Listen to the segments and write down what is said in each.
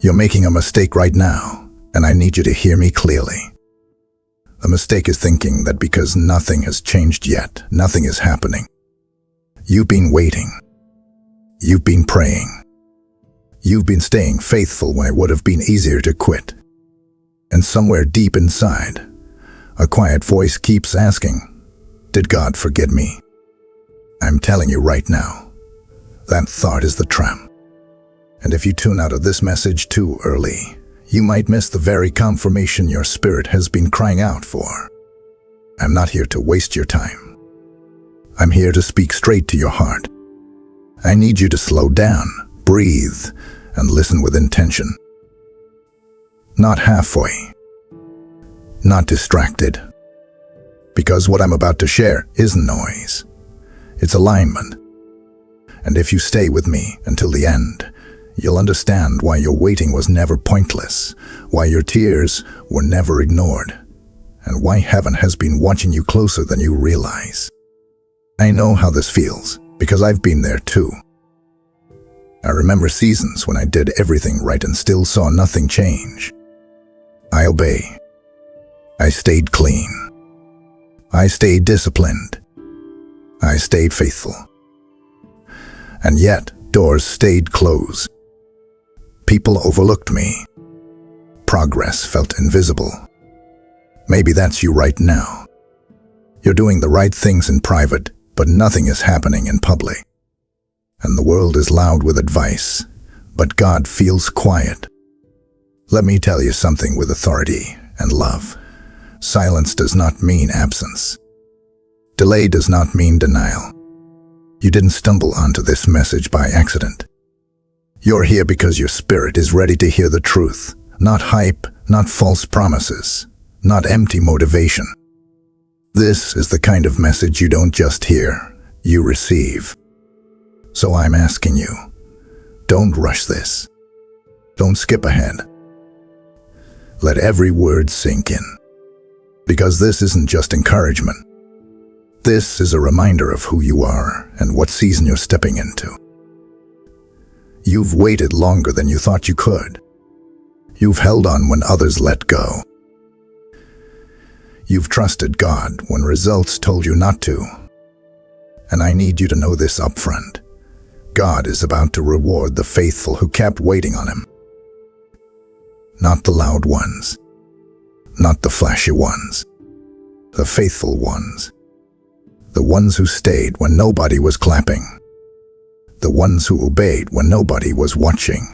You're making a mistake right now, and I need you to hear me clearly. The mistake is thinking that because nothing has changed yet, nothing is happening. You've been waiting. You've been praying. You've been staying faithful when it would have been easier to quit. And somewhere deep inside, a quiet voice keeps asking, "Did God forget me?" I'm telling you right now, that thought is the trap. And if you tune out of this message too early, you might miss the very confirmation your spirit has been crying out for. I'm not here to waste your time. I'm here to speak straight to your heart. I need you to slow down, breathe, and listen with intention. Not halfway. Not distracted. Because what I'm about to share isn't noise. It's alignment. And if you stay with me until the end, you'll understand why your waiting was never pointless, why your tears were never ignored, and why heaven has been watching you closer than you realize. I know how this feels, because I've been there too. I remember seasons when I did everything right and still saw nothing change. I obey. I stayed clean. I stayed disciplined. I stayed faithful. And yet, doors stayed closed. People overlooked me. Progress felt invisible. Maybe that's you right now. You're doing the right things in private, but nothing is happening in public. And the world is loud with advice, but God feels quiet. Let me tell you something with authority and love. Silence does not mean absence. Delay does not mean denial. You didn't stumble onto this message by accident. You're here because your spirit is ready to hear the truth, not hype, not false promises, not empty motivation. This is the kind of message you don't just hear, you receive. So I'm asking you, don't rush this. Don't skip ahead. Let every word sink in. Because this isn't just encouragement. This is a reminder of who you are and what season you're stepping into. You've waited longer than you thought you could. You've held on when others let go. You've trusted God when results told you not to. And I need you to know this up front. God is about to reward the faithful who kept waiting on Him. Not the loud ones. Not the flashy ones. The faithful ones. The ones who stayed when nobody was clapping. The ones who obeyed when nobody was watching.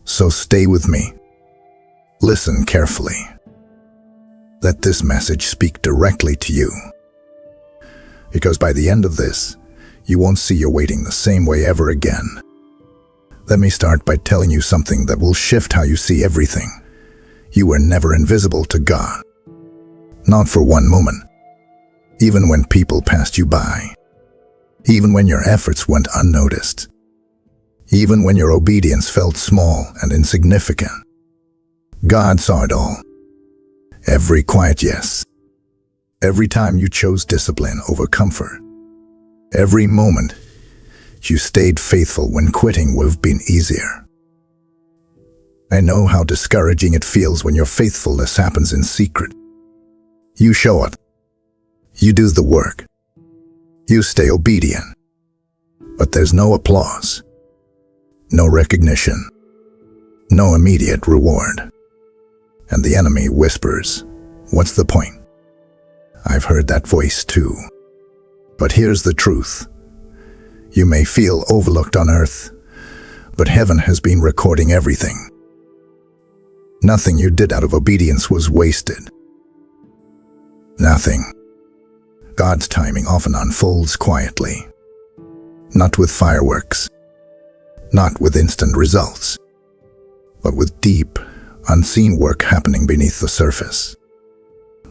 So stay with me. Listen carefully. Let this message speak directly to you. Because by the end of this, you won't see your waiting the same way ever again. Let me start by telling you something that will shift how you see everything. You were never invisible to God. Not for one moment. Even when people passed you by. Even when your efforts went unnoticed. Even when your obedience felt small and insignificant. God saw it all. Every quiet yes. Every time you chose discipline over comfort. Every moment you stayed faithful when quitting would have been easier. I know how discouraging it feels when your faithfulness happens in secret. You show up. You do the work. You stay obedient. But there's no applause. No recognition. No immediate reward. And the enemy whispers, "What's the point?" I've heard that voice too. But here's the truth. You may feel overlooked on earth, but heaven has been recording everything. Nothing you did out of obedience was wasted. Nothing. God's timing often unfolds quietly. Not with fireworks. Not with instant results. But with deep, unseen work happening beneath the surface.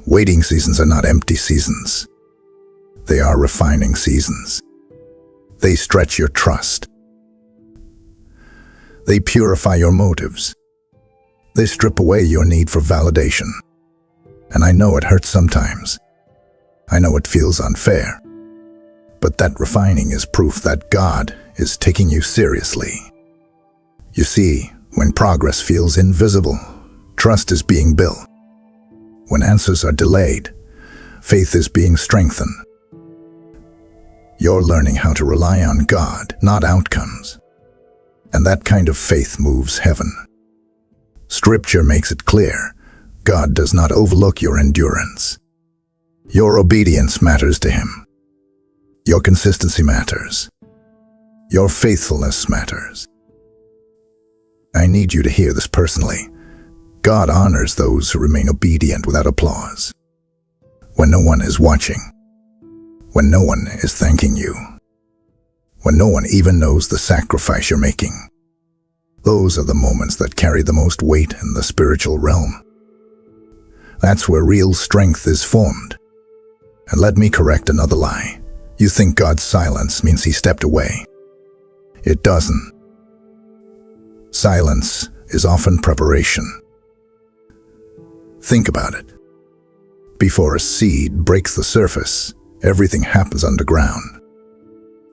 Waiting seasons are not empty seasons. They are refining seasons. They stretch your trust. They purify your motives. They strip away your need for validation. And I know it hurts sometimes. I know it feels unfair. But that refining is proof that God is taking you seriously. You see, When progress feels invisible, trust is being built. When answers are delayed, faith is being strengthened. You're learning how to rely on God, not outcomes. And that kind of faith moves heaven. Scripture makes it clear, God does not overlook your endurance. Your obedience matters to Him. Your consistency matters. Your faithfulness matters. I need you to hear this personally. God honors those who remain obedient without applause. When no one is watching, when no one is thanking you, when no one even knows the sacrifice you're making, those are the moments that carry the most weight in the spiritual realm. That's where real strength is formed. And let me correct another lie. You think God's silence means He stepped away. It doesn't. Silence is often preparation. Think about it. Before a seed breaks the surface, everything happens underground.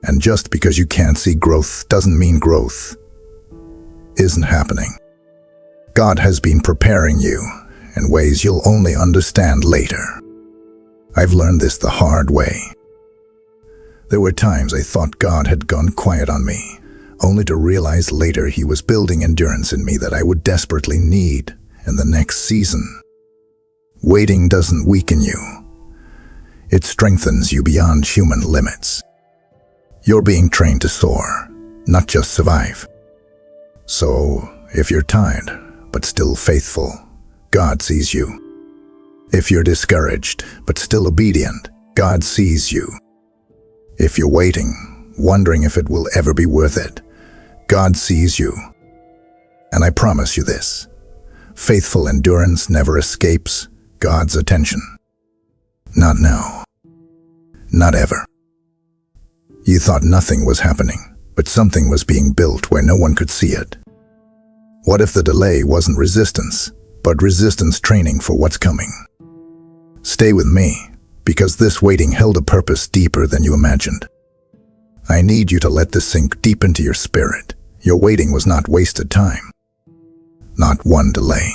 And just because you can't see growth doesn't mean growth isn't happening. God has been preparing you in ways you'll only understand later. I've learned this the hard way. There were times I thought God had gone quiet on me, only to realize later He was building endurance in me that I would desperately need in the next season. Waiting doesn't weaken you. It strengthens you beyond human limits. You're being trained to soar, not just survive. So, if you're tired, but still faithful, God sees you. If you're discouraged, but still obedient, God sees you. If you're waiting, wondering if it will ever be worth it, God sees you. And I promise you this, faithful endurance never escapes God's attention. Not now. Not ever. You thought nothing was happening, but something was being built where no one could see it. What if the delay wasn't resistance, but resistance training for what's coming? Stay with me, because this waiting held a purpose deeper than you imagined. I need you to let this sink deep into your spirit. Your waiting was not wasted time. Not one delay.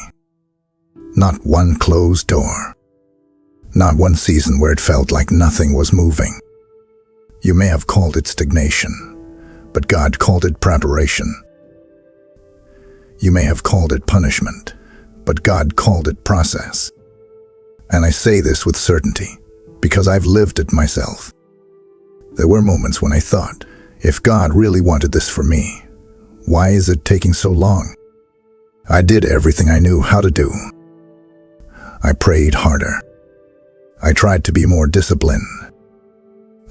Not one closed door. Not one season where it felt like nothing was moving. You may have called it stagnation, but God called it preparation. You may have called it punishment, but God called it process. And I say this with certainty, because I've lived it myself. There were moments when I thought, if God really wanted this for me, why is it taking so long? I did everything I knew how to do. I prayed harder. I tried to be more disciplined.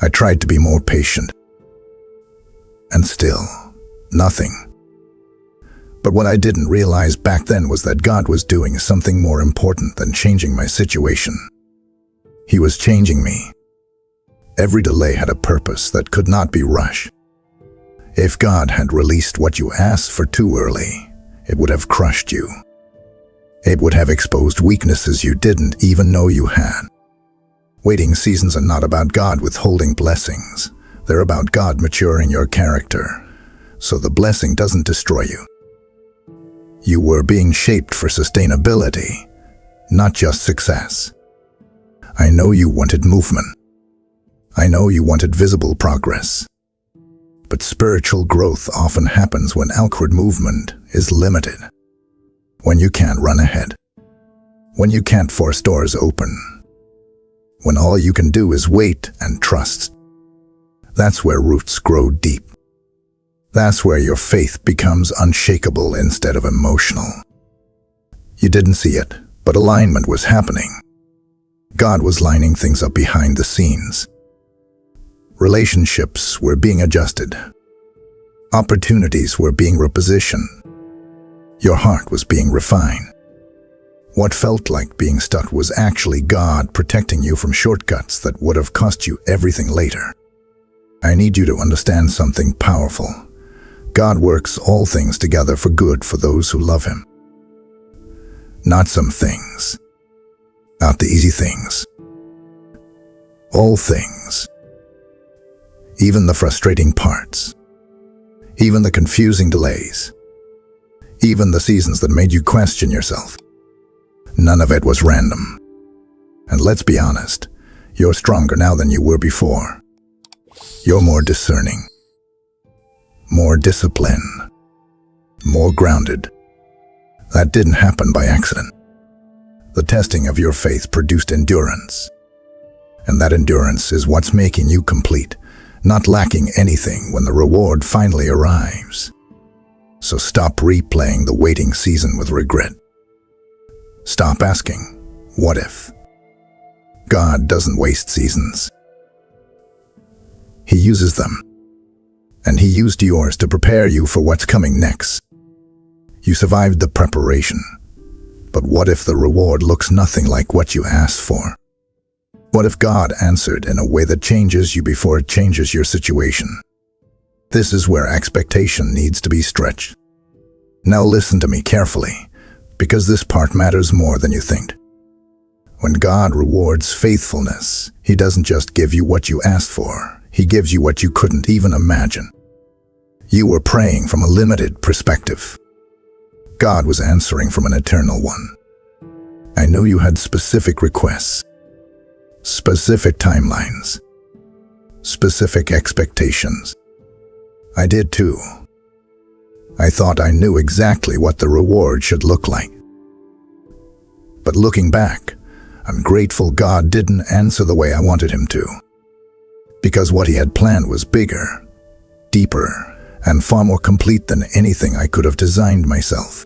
I tried to be more patient. And still, nothing. But what I didn't realize back then was that God was doing something more important than changing my situation. He was changing me. Every delay had a purpose that could not be rushed. If God had released what you asked for too early, it would have crushed you. It would have exposed weaknesses you didn't even know you had. Waiting seasons are not about God withholding blessings. They're about God maturing your character, so the blessing doesn't destroy you. You were being shaped for sustainability, not just success. I know you wanted movement. I know you wanted visible progress. But spiritual growth often happens when outward movement is limited. When you can't run ahead. When you can't force doors open. When all you can do is wait and trust. That's where roots grow deep. That's where your faith becomes unshakable instead of emotional. You didn't see it, but alignment was happening. God was lining things up behind the scenes. Relationships were being adjusted. Opportunities were being repositioned. Your heart was being refined. What felt like being stuck was actually God protecting you from shortcuts that would have cost you everything later. I need you to understand something powerful. God works all things together for good for those who love Him. Not some things. Not the easy things. All things. Even the frustrating parts. Even the confusing delays. even the seasons that made you question yourself. None of it was random. And let's be honest, you're stronger now than you were before. You're more discerning, more disciplined, more grounded. That didn't happen by accident. The testing of your faith produced endurance. And that endurance is what's making you complete, not lacking anything when the reward finally arrives. So stop replaying the waiting season with regret. Stop asking, what if? God doesn't waste seasons. He uses them. And He used yours to prepare you for what's coming next. You survived the preparation. But what if the reward looks nothing like what you asked for? What if God answered in a way that changes you before it changes your situation? This is where expectation needs to be stretched. Now listen to me carefully, because this part matters more than you think. When God rewards faithfulness, He doesn't just give you what you asked for, He gives you what you couldn't even imagine. You were praying from a limited perspective. God was answering from an eternal one. I know you had specific requests, specific timelines, specific expectations. I did too. I thought I knew exactly what the reward should look like. But looking back, I'm grateful God didn't answer the way I wanted Him to. Because what He had planned was bigger, deeper, and far more complete than anything I could have designed myself.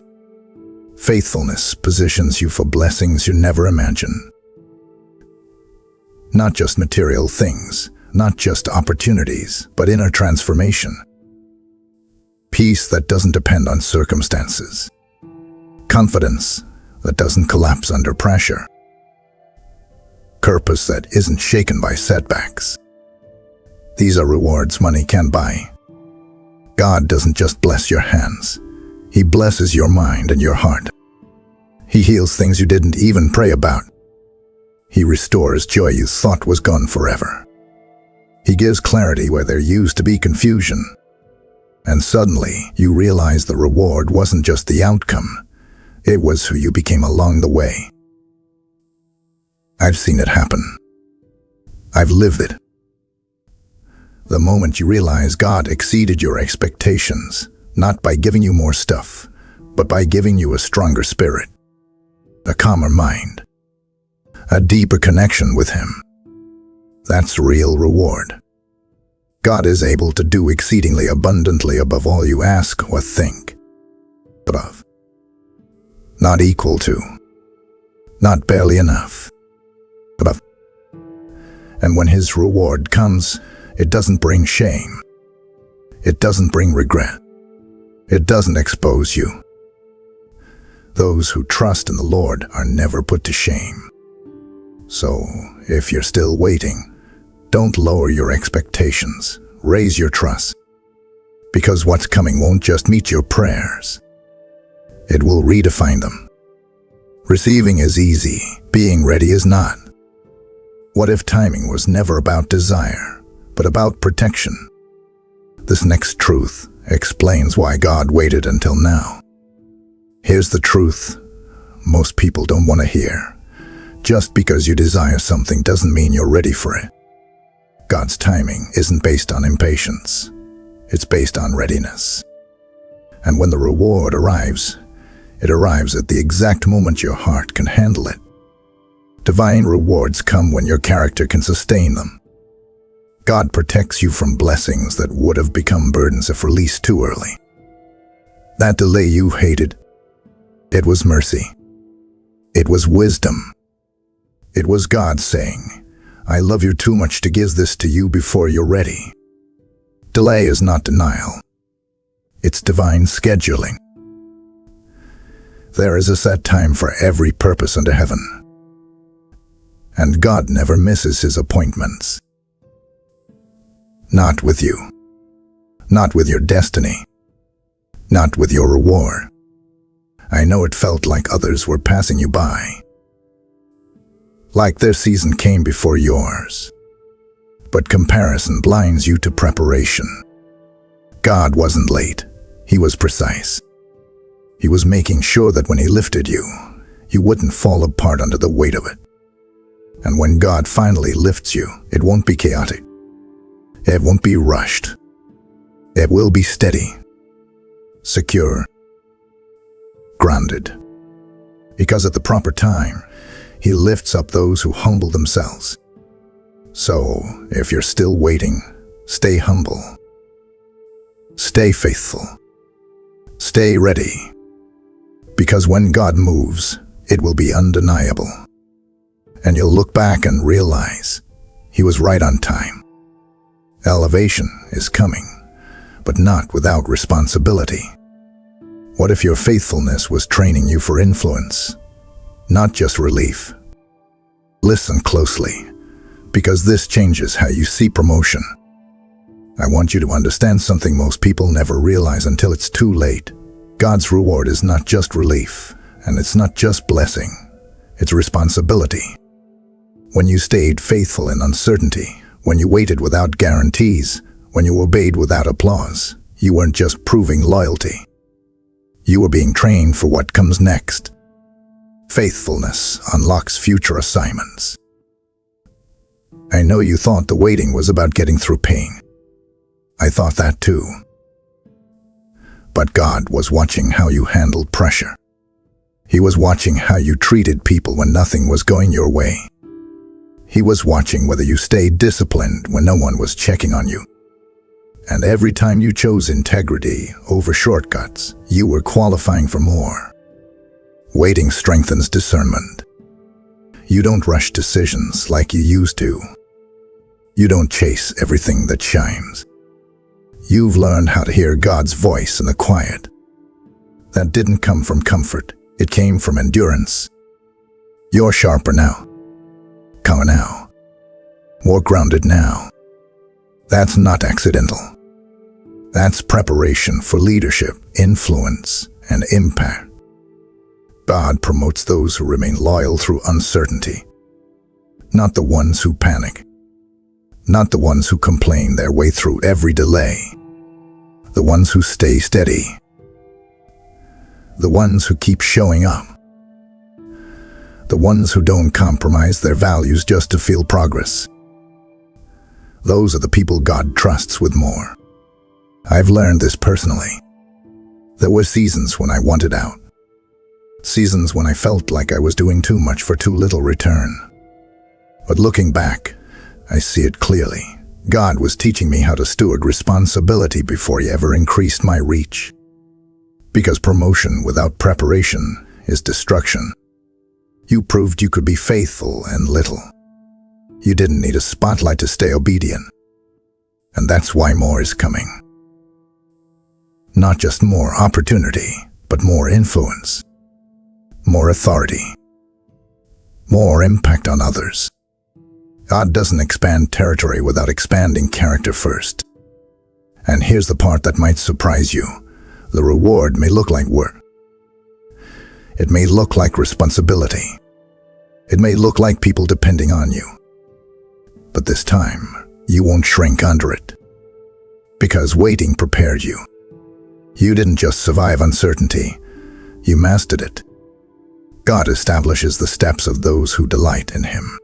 Faithfulness positions you for blessings you never imagined. Not just material things, not just opportunities, but inner transformation. Peace that doesn't depend on circumstances. Confidence that doesn't collapse under pressure. Purpose that isn't shaken by setbacks. These are rewards money can't buy. God doesn't just bless your hands. He blesses your mind and your heart. He heals things you didn't even pray about. He restores joy you thought was gone forever. He gives clarity where there used to be confusion. And suddenly, you realize the reward wasn't just the outcome. It was who you became along the way. I've seen it happen. I've lived it. The moment you realize God exceeded your expectations, not by giving you more stuff, but by giving you a stronger spirit, a calmer mind, a deeper connection with Him. That's real reward. God is able to do exceedingly abundantly above all you ask or think. Above. Not equal to. Not barely enough. Above. And when His reward comes, it doesn't bring shame. It doesn't bring regret. It doesn't expose you. Those who trust in the Lord are never put to shame. So, if you're still waiting, don't lower your expectations. Raise your trust. Because what's coming won't just meet your prayers. It will redefine them. Receiving is easy. Being ready is not. What if timing was never about desire, but about protection? This next truth explains why God waited until now. Here's the truth most people don't want to hear. Just because you desire something doesn't mean you're ready for it. God's timing isn't based on impatience. It's based on readiness. And when the reward arrives, it arrives at the exact moment your heart can handle it. Divine rewards come when your character can sustain them. God protects you from blessings that would have become burdens if released too early. That delay you hated, it was mercy. It was wisdom. It was God saying, I love you too much to give this to you before you're ready. Delay is not denial. It's divine scheduling. There is a set time for every purpose under heaven. And God never misses His appointments. Not with you. Not with your destiny. Not with your reward. I know it felt like others were passing you by. Like their season came before yours. But comparison blinds you to preparation. God wasn't late. He was precise. He was making sure that when he lifted you, you wouldn't fall apart under the weight of it. And when God finally lifts you, it won't be chaotic. It won't be rushed. It will be steady, secure, grounded. Because at the proper time, He lifts up those who humble themselves. So, if you're still waiting, stay humble. Stay faithful. Stay ready. Because when God moves, it will be undeniable. And you'll look back and realize He was right on time. Elevation is coming, but not without responsibility. What if your faithfulness was training you for influence, not just relief? Listen closely, because this changes how you see promotion. I want you to understand something most people never realize until it's too late. God's reward is not just relief, and it's not just blessing. It's responsibility. When you stayed faithful in uncertainty, when you waited without guarantees, when you obeyed without applause, you weren't just proving loyalty. You were being trained for what comes next. Faithfulness unlocks future assignments. I know you thought the waiting was about getting through pain. I thought that too. But God was watching how you handled pressure. He was watching how you treated people when nothing was going your way. He was watching whether you stayed disciplined when no one was checking on you. And every time you chose integrity over shortcuts, you were qualifying for more. Waiting strengthens discernment. You don't rush decisions like you used to. You don't chase everything that shines. You've learned how to hear God's voice in the quiet. That didn't come from comfort. It came from endurance. You're sharper now. Calmer now. More grounded now. That's not accidental. That's preparation for leadership, influence, and impact. God promotes those who remain loyal through uncertainty. Not the ones who panic. Not the ones who complain their way through every delay. The ones who stay steady. The ones who keep showing up. The ones who don't compromise their values just to feel progress. Those are the people God trusts with more. I've learned this personally. There were seasons when I wanted out. Seasons when I felt like I was doing too much for too little return. But looking back, I see it clearly. God was teaching me how to steward responsibility before He ever increased my reach. Because promotion without preparation is destruction. You proved you could be faithful in little. You didn't need a spotlight to stay obedient. And that's why more is coming. Not just more opportunity, but more influence. More authority. More impact on others. God doesn't expand territory without expanding character first. And here's the part that might surprise you. The reward may look like work. It may look like responsibility. It may look like people depending on you. But this time, you won't shrink under it. Because waiting prepared you. You didn't just survive uncertainty, you mastered it. God establishes the steps of those who delight in Him.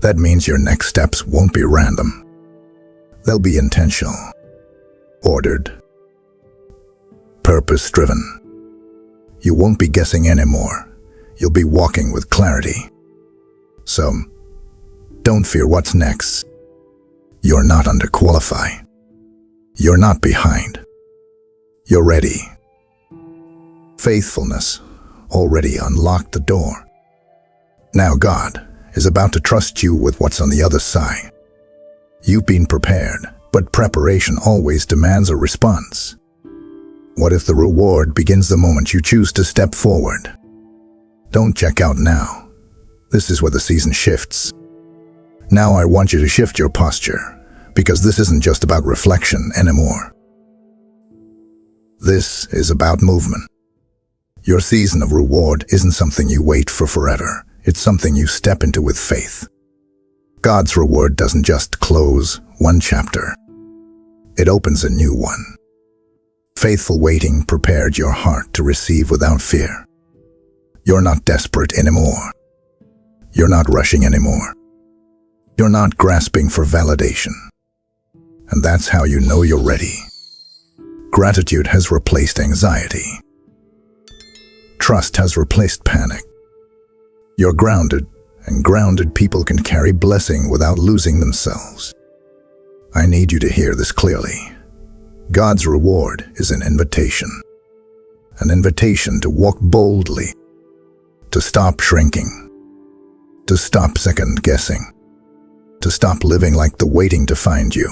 That means your next steps won't be random. They'll be intentional, ordered, purpose-driven. You won't be guessing anymore. You'll be walking with clarity. So, don't fear what's next. You're not underqualified. You're not behind. You're ready. Faithfulness already unlocked the door. Now God is about to trust you with what's on the other side. You've been prepared, but preparation always demands a response. What if the reward begins the moment you choose to step forward? Don't check out now. This is where the season shifts. Now I want you to shift your posture, because this isn't just about reflection anymore. This is about movement. Your season of reward isn't something you wait for forever. It's something you step into with faith. God's reward doesn't just close one chapter. It opens a new one. Faithful waiting prepared your heart to receive without fear. You're not desperate anymore. You're not rushing anymore. You're not grasping for validation. And that's how you know you're ready. Gratitude has replaced anxiety. Trust has replaced panic. You're grounded, and grounded people can carry blessing without losing themselves. I need you to hear this clearly. God's reward is an invitation to walk boldly, to stop shrinking, to stop second-guessing, to stop living like the waiting defined you.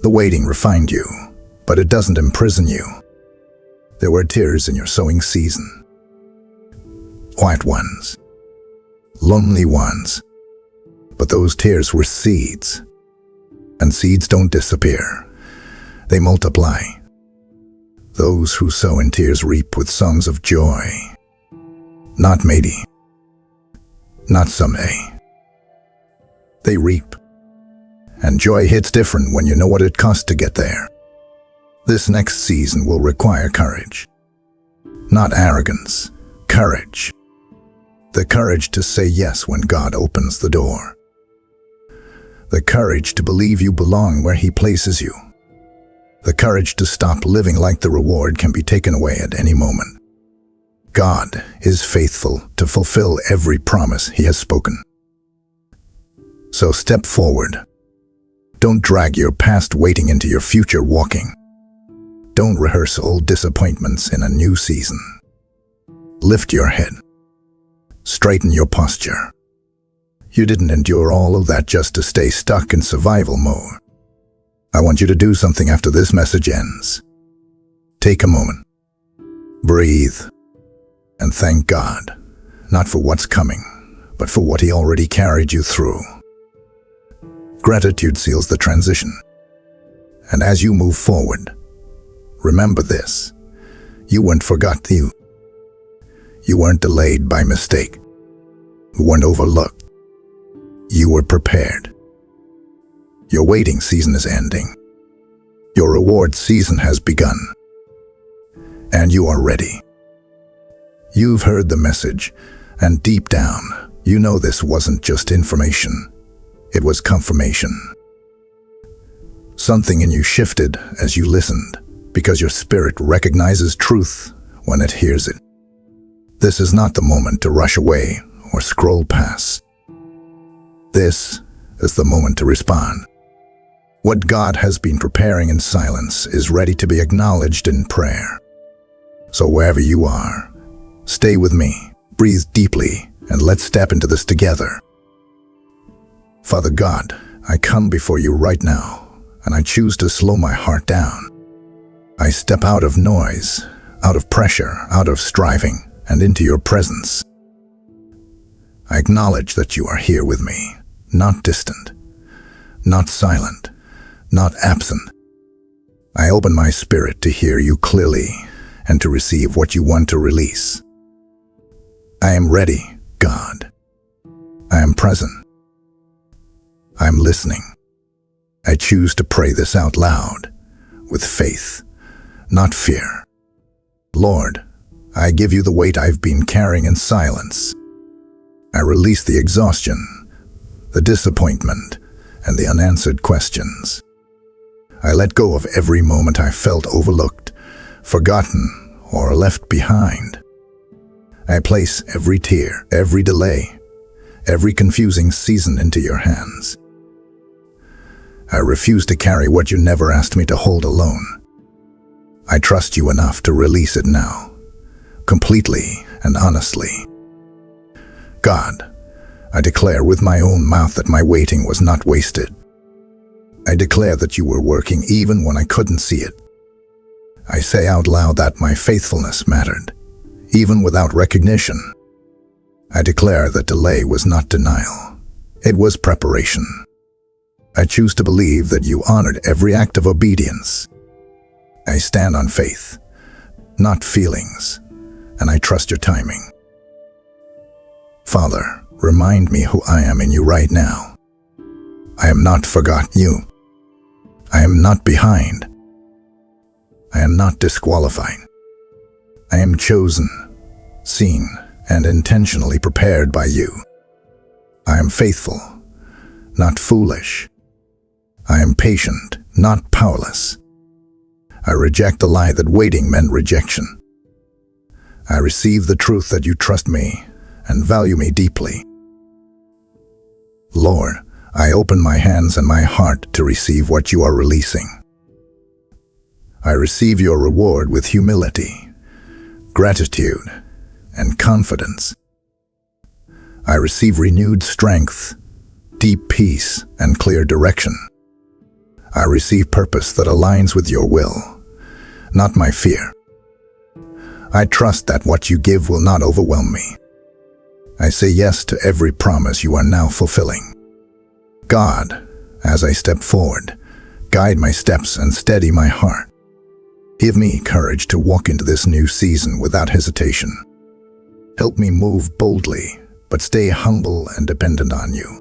The waiting refined you, but it doesn't imprison you. There were tears in your sowing season. Quiet ones, lonely ones, but those tears were seeds. And seeds don't disappear. They multiply. Those who sow in tears reap with songs of joy. Not maybe, not someday. They reap. And joy hits different when you know what it cost to get there. This next season will require courage. Not arrogance, courage. The courage to say yes when God opens the door. The courage to believe you belong where He places you. The courage to stop living like the reward can be taken away at any moment. God is faithful to fulfill every promise He has spoken. So step forward. Don't drag your past waiting into your future walking. Don't rehearse old disappointments in a new season. Lift your head. Straighten your posture. You didn't endure all of that just to stay stuck in survival mode. I want you to do something after this message ends. Take a moment. Breathe. And thank God, not for what's coming, but for what He already carried you through. Gratitude seals the transition. And as you move forward, remember this. You weren't forgotten. You weren't delayed by mistake. You weren't overlooked. You were prepared. Your waiting season is ending. Your reward season has begun. And you are ready. You've heard the message, and deep down, you know this wasn't just information. It was confirmation. Something in you shifted as you listened, because your spirit recognizes truth when it hears it. This is not the moment to rush away or scroll past. This is the moment to respond. What God has been preparing in silence is ready to be acknowledged in prayer. So wherever you are, stay with me, breathe deeply, and let's step into this together. Father God, I come before you right now, and I choose to slow my heart down. I step out of noise, out of pressure, out of striving, and into your presence. I acknowledge that you are here with me, not distant, not silent, not absent. I open my spirit to hear you clearly and to receive what you want to release. I am ready, God. I am present. I am listening. I choose to pray this out loud, with faith, not fear. Lord, I give you the weight I've been carrying in silence. I release the exhaustion, the disappointment, and the unanswered questions. I let go of every moment I felt overlooked, forgotten, or left behind. I place every tear, every delay, every confusing season into your hands. I refuse to carry what you never asked me to hold alone. I trust you enough to release it now, completely and honestly. God, I declare with my own mouth that my waiting was not wasted. I declare that you were working even when I couldn't see it. I say out loud that my faithfulness mattered, even without recognition. I declare that delay was not denial. It was preparation. I choose to believe that you honored every act of obedience. I stand on faith, not feelings, and I trust your timing. Father, remind me who I am in you right now. I am not forgotten you. I am not behind. I am not disqualified. I am chosen, seen, and intentionally prepared by you. I am faithful, not foolish. I am patient, not powerless. I reject the lie that waiting meant rejection. I receive the truth that you trust me and value me deeply. Lord, I open my hands and my heart to receive what you are releasing. I receive your reward with humility, gratitude, and confidence. I receive renewed strength, deep peace, and clear direction. I receive purpose that aligns with your will, not my fear. I trust that what you give will not overwhelm me. I say yes to every promise you are now fulfilling. God, as I step forward, guide my steps and steady my heart. Give me courage to walk into this new season without hesitation. Help me move boldly, but stay humble and dependent on you.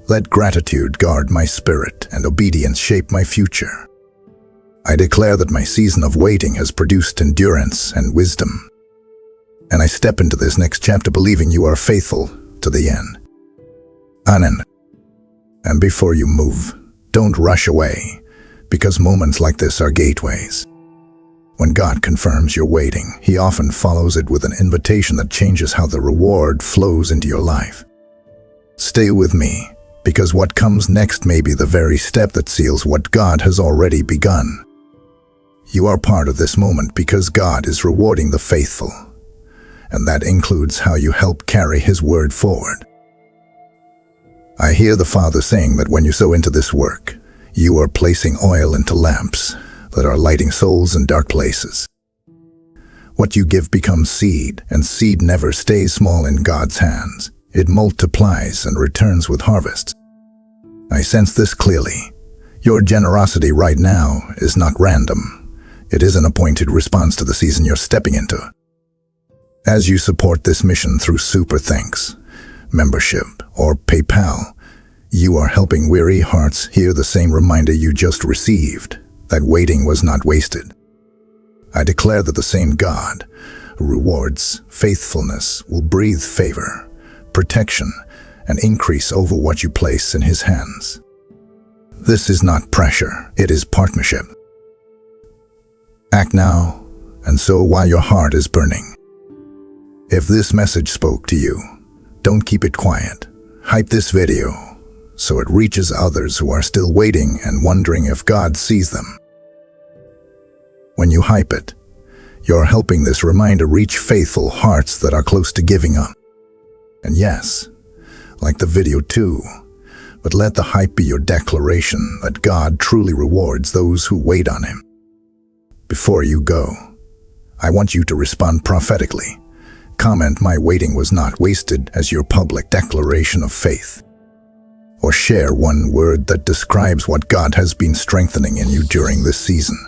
Let gratitude guard my spirit and obedience shape my future. I declare that my season of waiting has produced endurance and wisdom. And I step into this next chapter believing you are faithful to the end. Amen. And before you move, don't rush away, because moments like this are gateways. When God confirms you're waiting, He often follows it with an invitation that changes how the reward flows into your life. Stay with me, because what comes next may be the very step that seals what God has already begun. You are part of this moment because God is rewarding the faithful, and that includes how you help carry His word forward. I hear the Father saying that when you sow into this work, you are placing oil into lamps that are lighting souls in dark places. What you give becomes seed, and seed never stays small in God's hands. It multiplies and returns with harvests. I sense this clearly. Your generosity right now is not random. It is an appointed response to the season you're stepping into. As you support this mission through Super Thanks, membership, or PayPal, you are helping weary hearts hear the same reminder you just received, that waiting was not wasted. I declare that the same God who rewards faithfulness will breathe favor, protection, and increase over what you place in His hands. This is not pressure, it is partnership. Act now, and sow while your heart is burning. If this message spoke to you, don't keep it quiet. Hype this video so it reaches others who are still waiting and wondering if God sees them. When you hype it, you're helping this reminder reach faithful hearts that are close to giving up. And yes, like the video too, but let the hype be your declaration that God truly rewards those who wait on Him. Before you go, I want you to respond prophetically. Comment "My waiting was not wasted" as your public declaration of faith. Or share one word that describes what God has been strengthening in you during this season.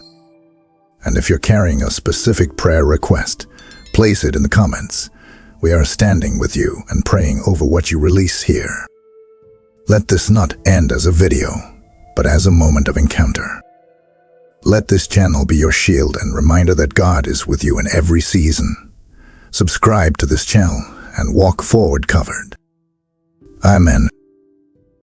And if you're carrying a specific prayer request, place it in the comments. We are standing with you and praying over what you release here. Let this not end as a video, but as a moment of encounter. Let this channel be your shield and reminder that God is with you in every season. Subscribe to this channel and walk forward covered. Amen.